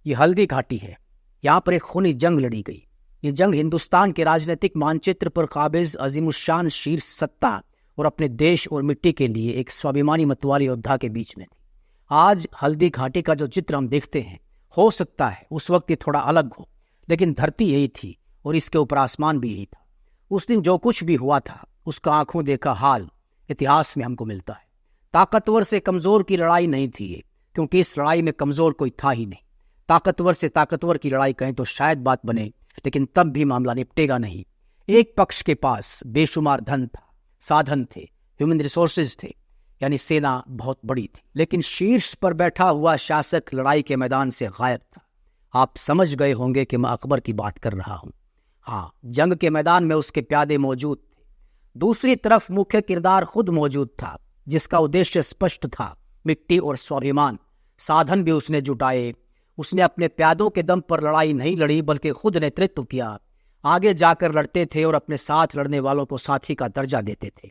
ये हल्दी घाटी है। यहाँ पर एक खूनी जंग लड़ी गई। ये जंग हिंदुस्तान के राजनीतिक मानचित्र पर काबिज अजीमुशान शीर्ष सत्ता और अपने देश और मिट्टी के लिए एक स्वाभिमानी मतवाले योद्धा के बीच में थी। आज हल्दी घाटी का जो चित्र हम देखते हैं, हो सकता है उस वक्त ये थोड़ा अलग हो, लेकिन धरती यही थी और इसके ऊपर आसमान भी यही था। उस दिन जो कुछ भी हुआ था उसका आंखों देखा हाल इतिहास में हमको मिलता है। ताकतवर से कमजोर की लड़ाई नहीं थी ये, क्योंकि इस लड़ाई में कमजोर कोई था ही नहीं। ताकतवर से ताकतवर की लड़ाई कहें तो शायद बात बने, लेकिन तब भी मामला निपटेगा नहीं। एक पक्ष के पास बेशुमार धन था, साधन थे, ह्यूमन रिसोर्सेज थे, यानी सेना बहुत बड़ी थी, लेकिन शीर्ष पर बैठा हुआ शासक लड़ाई के मैदान से गायब था। आप समझ गए होंगे कि मैं अकबर की बात कर रहा हूं। हाँ, जंग के मैदान में उसके प्यादे मौजूद थे। दूसरी तरफ मुख्य किरदार खुद मौजूद था, जिसका उद्देश्य स्पष्ट था, मिट्टी और स्वाभिमान। साधन भी उसने जुटाए। उसने अपने प्यादों के दम पर लड़ाई नहीं लड़ी, बल्कि खुद नेतृत्व किया। आगे जाकर लड़ते थे और अपने साथ लड़ने वालों को साथी का दर्जा देते थे।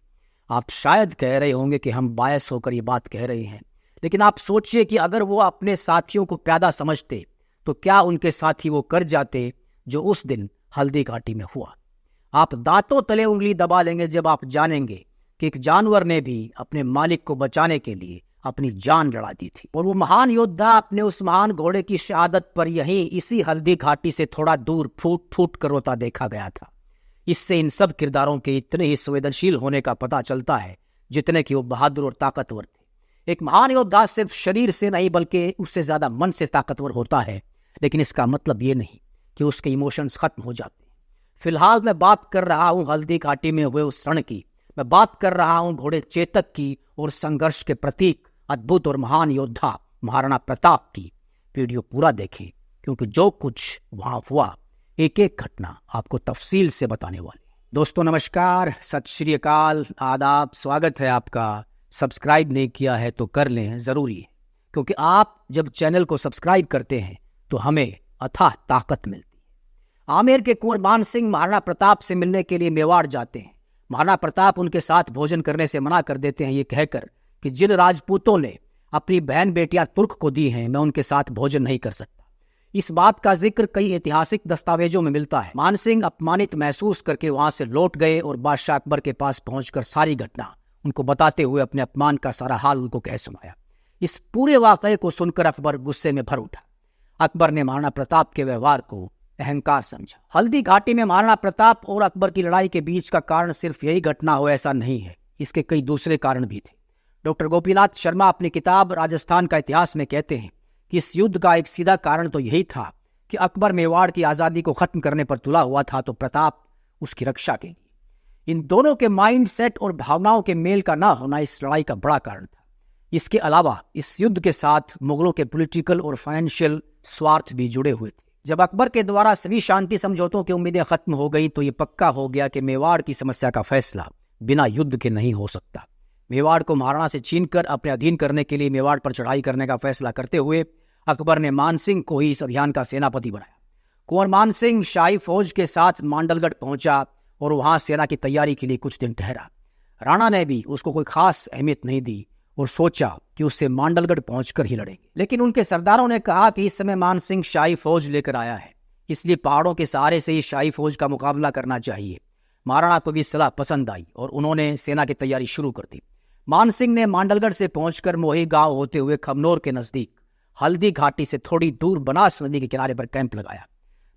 आप शायद कह रहे होंगे कि हम बायस होकर ये बात कह रहे हैं, लेकिन आप सोचिए कि अगर वो अपने साथियों को प्यादा समझते तो क्या उनके साथी वो कर जाते जो उस दिन हल्दी घाटी में हुआ। आप दांतों तले उंगली दबा लेंगे जब आप जानेंगे कि एक जानवर ने भी अपने मालिक को बचाने के लिए अपनी जान लड़ा दी थी, और वो महान योद्धा अपने उस महान घोड़े की शहादत पर यहीं इसी हल्दी घाटी से थोड़ा दूर फूट फूट कर रोता देखा गया था। इससे इन सब किरदारों के इतने ही संवेदनशील होने का पता चलता है जितने कि वो बहादुर और ताकतवर थे। एक महान योद्धा सिर्फ शरीर से नहीं बल्कि उससे ज्यादा मन से ताकतवर होता है, लेकिन इसका मतलब ये नहीं कि उसके इमोशंस खत्म हो जाते हैं। फिलहाल मैं बात कर रहा हूं हल्दी घाटी में हुए उस रण की। मैं बात कर रहा हूं घोड़े चेतक की और संघर्ष के प्रतीक अद्भुत और महान योद्धा महाराणा प्रताप की। वीडियो पूरा देखें, क्योंकि जो कुछ वहां हुआ एक एक घटना आपको तफसील से बताने वाले। दोस्तों नमस्कार, सत श्री अकाल, आदाब, स्वागत है आपका। सब्सक्राइब नहीं किया है तो कर लें, जरूरी है, क्योंकि आप जब चैनल को सब्सक्राइब करते हैं तो हमें अथाह ताकत मिलती है। आमेर के कुंवर मान सिंह महाराणा प्रताप से मिलने के लिए मेवाड़ जाते हैं। महाराणा प्रताप उनके साथ भोजन करने से मना कर देते हैं, ये कहकर कि जिन राजपूतों ने अपनी बहन बेटियां तुर्क को दी हैं, मैं उनके साथ भोजन नहीं कर सकता। इस बात का जिक्र कई ऐतिहासिक दस्तावेजों में मिलता है। मान सिंह अपमानित महसूस करके वहां से लौट गए और बादशाह अकबर के पास पहुंचकर सारी घटना उनको बताते हुए अपने अपमान का सारा हाल उनको कह सुनाया। इस पूरे वाकये को सुनकर अकबर गुस्से में भर उठा। अकबर ने महाराणा प्रताप के व्यवहार को अहंकार समझा। हल्दी घाटी में महाराणा प्रताप और अकबर की लड़ाई के बीच का कारण सिर्फ यही घटना हो ऐसा नहीं है, इसके कई दूसरे कारण भी थे। डॉक्टर गोपीनाथ शर्मा अपनी किताब राजस्थान का इतिहास में कहते हैं कि इस युद्ध का एक सीधा कारण तो यही था कि अकबर मेवाड़ की आजादी को खत्म करने पर तुला हुआ था, तो प्रताप उसकी रक्षा के लिए। इन दोनों के माइंड सेट और भावनाओं के मेल का ना होना इस लड़ाई का बड़ा कारण था। इसके अलावा इस युद्ध के साथ मुगलों के पॉलिटिकल और फाइनेंशियल स्वार्थ भी जुड़े हुए थे। जब अकबर के द्वारा सभी शांति समझौतों की उम्मीदें खत्म हो गई तो ये पक्का हो गया कि मेवाड़ की समस्या का फैसला बिना युद्ध के नहीं हो सकता। मेवाड़ को महाराणा से छीनकर अपने अधीन करने के लिए मेवाड़ पर चढ़ाई करने का फैसला करते हुए अकबर ने मान सिंह को ही इस अभियान का सेनापति बनाया। कुंवर मान सिंह शाही फौज के साथ मांडलगढ़ पहुंचा और वहां सेना की तैयारी के लिए कुछ दिन ठहरा। राणा ने भी उसको कोई खास अहमियत नहीं दी और सोचा कि उससे मांडलगढ़ पहुंचकर ही लड़ेंगे, लेकिन उनके सरदारों ने कहा कि इस समय मान सिंह शाही फौज लेकर आया है, इसलिए पहाड़ों के सहारे से ही शाही फौज का मुकाबला करना चाहिए। महाराणा को भी सलाह पसंद आई और उन्होंने सेना की तैयारी शुरू कर दी। मान सिंह ने मांडलगढ़ से पहुंचकर मोही गांव होते हुए खमनोर के नजदीक हल्दी घाटी से थोड़ी दूर बनास नदी के किनारे पर कैंप लगाया।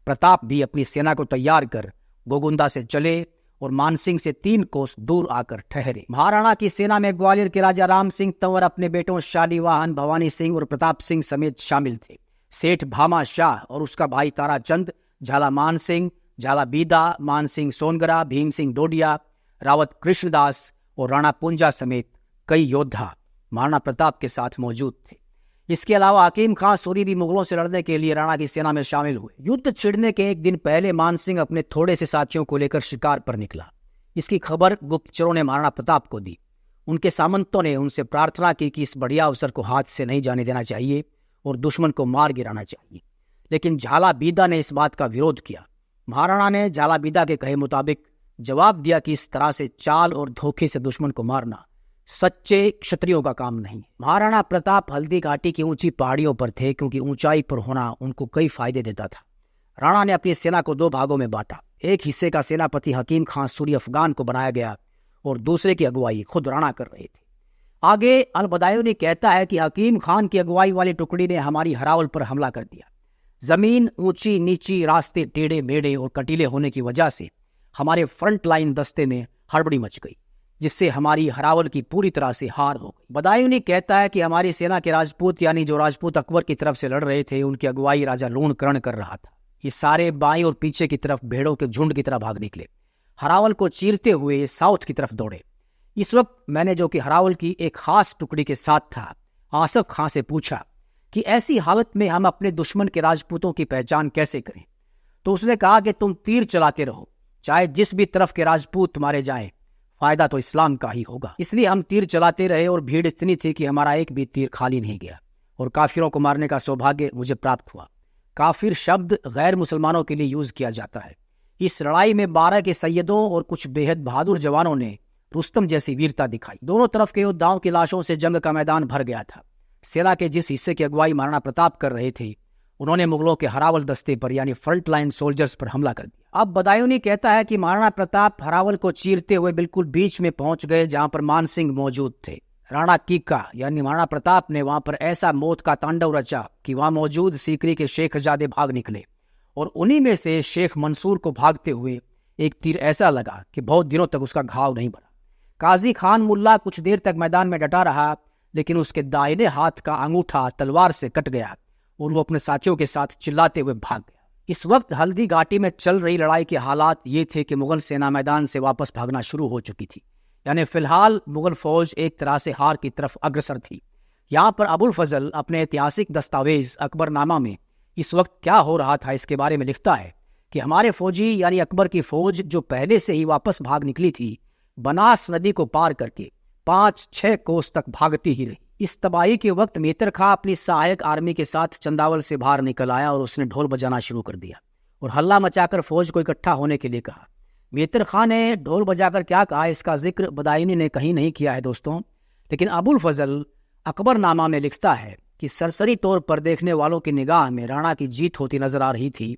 प्रताप भी अपनी सेना को तैयार कर गोगुंदा से चले और मानसिंह से 3 कोस दूर आकर ठहरे। महाराणा की सेना में ग्वालियर के राजा राम सिंह तंवर, अपने बेटों शालीवाहन, भवानी सिंह और प्रताप सिंह समेत शामिल थे। सेठ भामा शाह और उसका भाई ताराचंद, झाला मान सिंह, झाला बीदा, मान सिंह सोनगरा, भीम सिंह डोडिया, रावत कृष्णदास और राणा पुंजा समेत कई योद्धा महाराणा प्रताप के साथ मौजूद थे। इसके अलावा हकीम खां सूरी भी मुगलों से लड़ने के लिए राणा की सेना में शामिल हुए। युद्ध छिड़ने के एक दिन पहले मान सिंह अपने थोड़े से साथियों को लेकर शिकार पर निकला। इसकी खबर गुप्तचरों ने महाराणा प्रताप को दी। उनके सामंतों ने उनसे प्रार्थना की कि इस बढ़िया अवसर को हाथ से नहीं जाने देना चाहिए और दुश्मन को मार गिराना चाहिए, लेकिन झाला बीदा ने इस बात का विरोध किया। महाराणा ने झाला बीदा के कहे मुताबिक जवाब दिया कि इस तरह से चाल और धोखे से दुश्मन को मारना सच्चे क्षत्रियों का काम नहीं है। महाराणा प्रताप हल्दी घाटी की ऊंची पहाड़ियों पर थे, क्योंकि ऊंचाई पर होना उनको कई फायदे देता था। राणा ने अपनी सेना को 2 भागों में बांटा। एक हिस्से का सेनापति हकीम खान सूरी अफगान को बनाया गया और दूसरे की अगुवाई खुद राणा कर रहे थे। आगे अल-बदायूनी कहता है कि हकीम खान की अगुवाई वाली टुकड़ी ने हमारी हरावल पर हमला कर दिया। जमीन ऊंची नीची, रास्ते टेढ़े मेढ़े और कटीले होने की वजह से हमारे फ्रंट लाइन दस्ते में हड़बड़ी मच गई, जिससे हमारी हरावल की पूरी तरह से हार हो गई। बदायूनी कहता है कि हमारी सेना के राजपूत, यानी जो राजपूत अकबर की तरफ से लड़ रहे थे, उनकी अगुवाई राजा लूणकर्ण कर रहा था। ये सारे बाएं और पीछे की तरफ भेड़ों के झुंड की तरह भाग निकले, हरावल को चीरते हुए साउथ की तरफ दौड़े। इस वक्त मैंने, जो कि हरावल की एक खास टुकड़ी के साथ था, आसफ खां से पूछा कि ऐसी हालत में हम अपने दुश्मन के राजपूतों की पहचान कैसे करें। तो उसने कहा कि तुम तीर चलाते रहो, चाहे जिस भी तरफ के राजपूत मारे जाएं, फायदा तो इस्लाम का ही होगा। इसलिए हम तीर चलाते रहे और भीड़ इतनी थी कि हमारा एक भी तीर खाली नहीं गया और काफिरों को मारने का सौभाग्य मुझे प्राप्त हुआ। काफिर शब्द गैर मुसलमानों के लिए यूज किया जाता है। इस लड़ाई में 12 के सैयदों और कुछ बेहद बहादुर जवानों ने रुस्तम जैसी वीरता दिखाई। दोनों तरफ के योद्धाओं की लाशों से जंग का मैदान भर गया था। सेना के जिस हिस्से की अगुवाई महाराणा प्रताप कर रहे थे, उन्होंने मुगलों के हरावल दस्ते पर, यानी फ्रंट लाइन सोल्जर्स पर हमला कर दिया। अब बदायूनी कहता है कि महाराणा प्रताप हरावल को चीरते हुए बिल्कुल बीच में पहुंच गए, जहां पर मानसिंह मौजूद थे। राणा कीका यानी महाराणा प्रताप ने वहां पर ऐसा मौत का तांडव रचा कि वहां मौजूद सीकरी के शेखजादे भाग निकले और उन्हीं में से शेख मंसूर को भागते हुए एक तीर ऐसा लगा कि बहुत दिनों तक उसका घाव नहीं भरा। काजी खान मुल्ला कुछ देर तक मैदान में डटा रहा, लेकिन उसके दाहिने हाथ का अंगूठा तलवार से कट गया और वो अपने साथियों के साथ चिल्लाते हुए भाग गया। इस वक्त हल्दी घाटी में चल रही लड़ाई के हालात ये थे कि मुगल सेना मैदान से वापस भागना शुरू हो चुकी थी, यानी फिलहाल मुगल फौज एक तरह से हार की तरफ अग्रसर थी। यहाँ पर अबुल फजल अपने ऐतिहासिक दस्तावेज अकबरनामा में इस वक्त क्या हो रहा था इसके बारे में लिखता है कि हमारे फौजी यानी अकबर की फौज, जो पहले से ही वापस भाग निकली थी, बनास नदी को पार करके 5-6 कोस तक भागती ही रही। इस तबाही के वक्त मेतर खां अपनी सहायक आर्मी के साथ चंदावल से बाहर निकल आया और उसने ढोल बजाना शुरू कर दिया और हल्ला मचाकर फौज को इकट्ठा होने के लिए कहा। मेतर खां ने ढोल बजाकर क्या कहा, इसका जिक्र बदायूनी ने कहीं नहीं किया है दोस्तों, लेकिन अबुल फजल अकबरनामा में लिखता है कि सरसरी तौर पर देखने वालों की निगाह में राणा की जीत होती नजर आ रही थी।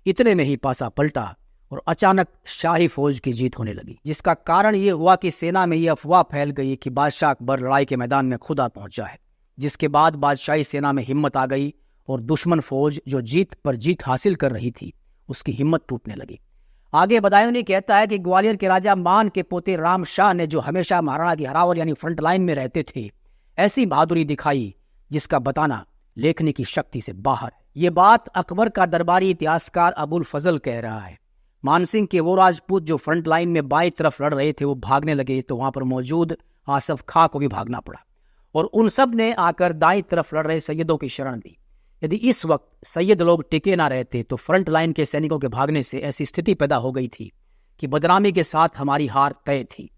इतने में ही पासा पलटा और अचानक शाही फौज की जीत होने लगी, जिसका कारण ये हुआ कि सेना में ये अफवाह फैल गई कि बादशाह अकबर लड़ाई के मैदान में खुद आ पहुंचा है, जिसके बाद बादशाही सेना में हिम्मत आ गई और दुश्मन फौज जो जीत पर जीत हासिल कर रही थी, उसकी हिम्मत टूटने लगी। आगे बदायूनी कहता है कि ग्वालियर के राजा मान के पोते राम शाह ने, जो हमेशा महाराणा की हरावल यानी फ्रंट लाइन में रहते थे, ऐसी बहादुरी दिखाई जिसका बताना लेखनी की शक्ति से बाहर है। ये बात अकबर का दरबारी इतिहासकार अबुल फजल कह रहा है। मानसिंह के वो राजपूत जो फ्रंट लाइन में बाईं तरफ लड़ रहे थे, वो भागने लगे तो वहां पर मौजूद आसफ खां को भी भागना पड़ा और उन सब ने आकर दाईं तरफ लड़ रहे सैयदों की शरण दी। यदि इस वक्त सैयद लोग टिके ना रहते तो फ्रंट लाइन के सैनिकों के भागने से ऐसी स्थिति पैदा हो गई थी कि बदनामी के साथ हमारी हार तय थी।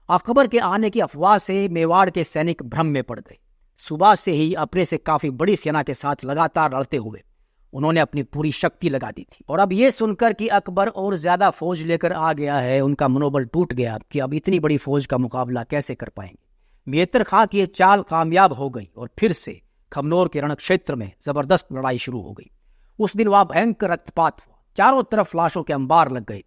अकबर के आने की अफवाह से मेवाड़ के सैनिक भ्रम में पड़ गए। सुबह से ही अपने से काफी बड़ी सेना के साथ लगातार लड़ते हुए उन्होंने अपनी पूरी शक्ति लगा दी थी और अब ये सुनकर कि अकबर और ज्यादा फौज लेकर आ गया है, उनका मनोबल टूट गया कि अब इतनी बड़ी फौज का मुकाबला कैसे कर पाएंगे। मेतर खां की ये चाल कामयाब हो गई और फिर से खमनोर के रण क्षेत्र में जबरदस्त लड़ाई शुरू हो गई। उस दिन वहां भयंकर रक्तपात हुआ, चारों तरफ लाशों के अंबार लग गए थे,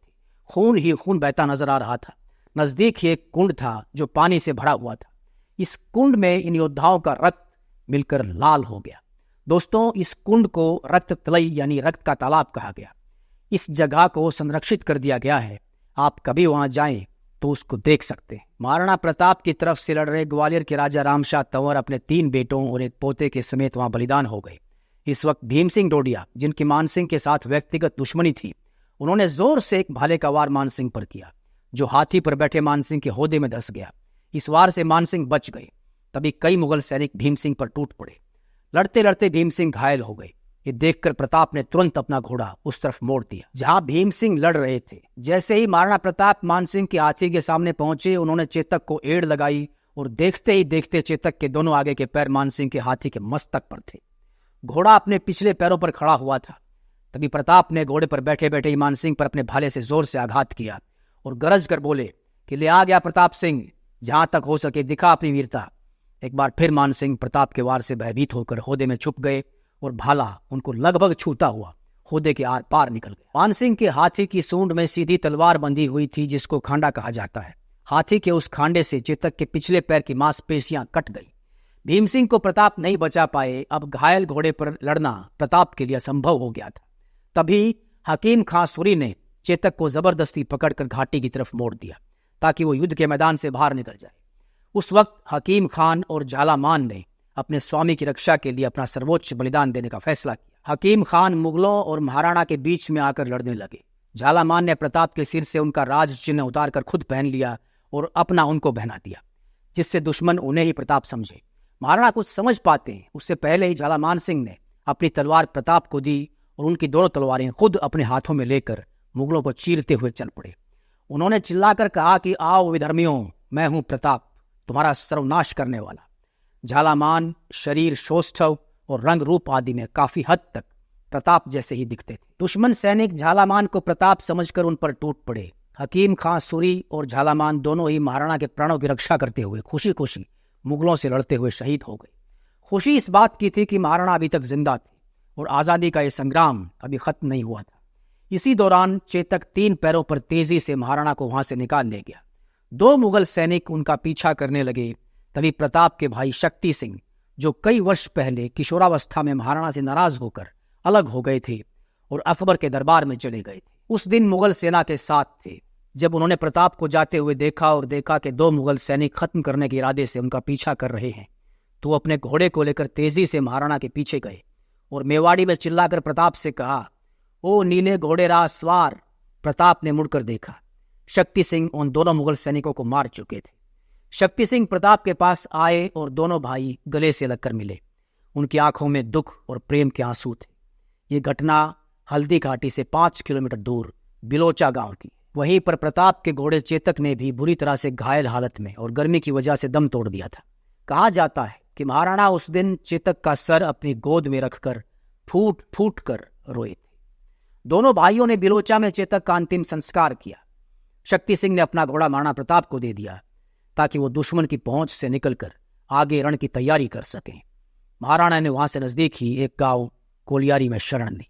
खून ही खून बहता नजर आ रहा था। नजदीक ही एक कुंड था जो पानी से भरा हुआ था। इस कुंड में इन योद्धाओं का रक्त मिलकर लाल हो गया। दोस्तों, इस कुंड को रक्त तलई यानी रक्त का तालाब कहा गया। इस जगह को संरक्षित कर दिया गया है, आप कभी वहां जाएं तो उसको देख सकते हैं। महाराणा प्रताप की तरफ से लड़ रहे ग्वालियर के राजा रामशाह तंवर अपने 3 बेटों और एक पोते के समेत वहां बलिदान हो गए। इस वक्त भीम सिंह डोडिया, जिनकी मानसिंह के साथ व्यक्तिगत दुश्मनी थी, उन्होंने जोर से एक भाले का वार मानसिंह पर किया, जो हाथी पर बैठे मानसिंह के होदे में धंस गया। इस वार से मानसिंह बच गए। तभी कई मुगल सैनिक भीम सिंह पर टूट पड़े। लड़ते लड़ते भीम सिंह घायल हो गए। ये देखकर प्रताप ने तुरंत अपना घोड़ा उस तरफ मोड़ दिया जहां भीम सिंह लड़ रहे थे। जैसे ही महाराणा प्रताप मानसिंह के हाथी के सामने पहुंचे, उन्होंने चेतक को एड़ लगाई और देखते ही देखते चेतक के दोनों आगे के पैर मानसिंह के हाथी के मस्तक पर थे। घोड़ा अपने पिछले पैरों पर खड़ा हुआ था। तभी प्रताप ने घोड़े पर बैठे बैठे ही मानसिंह पर अपने भाले से जोर से आघात किया और गरज कर बोले कि ले आ गया प्रताप सिंह, जहां तक हो सके दिखा अपनी वीरता। एक बार फिर मान सिंह प्रताप के वार से भयभीत होकर होदे में छुप गए और भाला उनको लगभग छूता हुआ होदे के आर पार निकल गया। मान सिंह के हाथी की सूंड में सीधी तलवार बंधी हुई थी, जिसको खांडा कहा जाता है। हाथी के उस खांडे से चेतक के पिछले पैर की मांसपेशियां कट गई। भीम सिंह को प्रताप नहीं बचा पाए। अब घायल घोड़े पर लड़ना प्रताप के लिए असंभव हो गया था। तभी हकीम खां सूरी ने चेतक को जबरदस्ती पकड़कर घाटी की तरफ मोड़ दिया ताकि वो युद्ध के मैदान से बाहर निकल जाए। उस वक्त हकीम खान और झालामान ने अपने स्वामी की रक्षा के लिए अपना सर्वोच्च बलिदान देने का फैसला किया। हकीम खान मुगलों और महाराणा के बीच में आकर लड़ने लगे। झालामान ने प्रताप के सिर से उनका राज चिन्ह उतारकर खुद पहन लिया और अपना उनको पहना दिया, जिससे दुश्मन उन्हें ही प्रताप समझे। महाराणा कुछ समझ पाते हैं उससे पहले ही झालामान सिंह ने अपनी तलवार प्रताप को दी और उनकी दोनों तलवारें खुद अपने हाथों में लेकर मुगलों को चीरते हुए चल पड़े। उन्होंने चिल्लाकर कहा कि आओ विधर्मियों, मैं हूं प्रताप, तुम्हारा सर्वनाश करने वाला। झालामान शरीर, शौष्ठव और रंग रूप आदि में काफी हद तक प्रताप जैसे ही दिखते थे। दुश्मन सैनिक झालामान को प्रताप समझकर उन पर टूट पड़े। हकीम खां सूरी और झालामान दोनों ही महाराणा के प्राणों की रक्षा करते हुए खुशी खुशी मुगलों से लड़ते हुए शहीद हो गए। खुशी इस बात की थी कि महाराणा अभी तक जिंदा थे और आज़ादी का ये संग्राम अभी खत्म नहीं हुआ था। इसी दौरान चेतक 3 पैरों पर तेजी से महाराणा को वहां से निकाल ले गया। 2 मुगल सैनिक उनका पीछा करने लगे। तभी प्रताप के भाई शक्ति सिंह, जो कई वर्ष पहले किशोरावस्था में महाराणा से नाराज होकर अलग हो गए थे और अकबर के दरबार में चले गए थे, उस दिन मुगल सेना के साथ थे। जब उन्होंने प्रताप को जाते हुए देखा और देखा कि 2 मुगल सैनिक खत्म करने के इरादे से उनका पीछा कर रहे हैं, तो वो अपने घोड़े को लेकर तेजी से महाराणा के पीछे गए और मेवाड़ी में चिल्लाकर प्रताप से कहा, ओ नीले घोड़े राज सवार। प्रताप ने मुड़कर देखा। शक्ति सिंह उन दोनों मुगल सैनिकों को मार चुके थे। शक्ति सिंह प्रताप के पास आए और दोनों भाई गले से लगकर मिले। उनकी आंखों में दुख और प्रेम के आंसू थे। ये घटना हल्दी घाटी से 5 किलोमीटर दूर बिलोचा गांव की। वहीं पर प्रताप के घोड़े चेतक ने भी बुरी तरह से घायल हालत में और गर्मी की वजह से दम तोड़ दिया था। कहा जाता है कि महाराणा उस दिन चेतक का सर अपनी गोद में रखकर फूट फूट कर रोए थे। दोनों भाइयों ने बिलोचा में चेतक का अंतिम संस्कार किया। शक्ति सिंह ने अपना घोड़ा महाराणा प्रताप को दे दिया ताकि वो दुश्मन की पहुंच से निकलकर आगे रण की तैयारी कर सकें। महाराणा ने वहां से नजदीक ही एक गांव कोलियारी में शरण ली।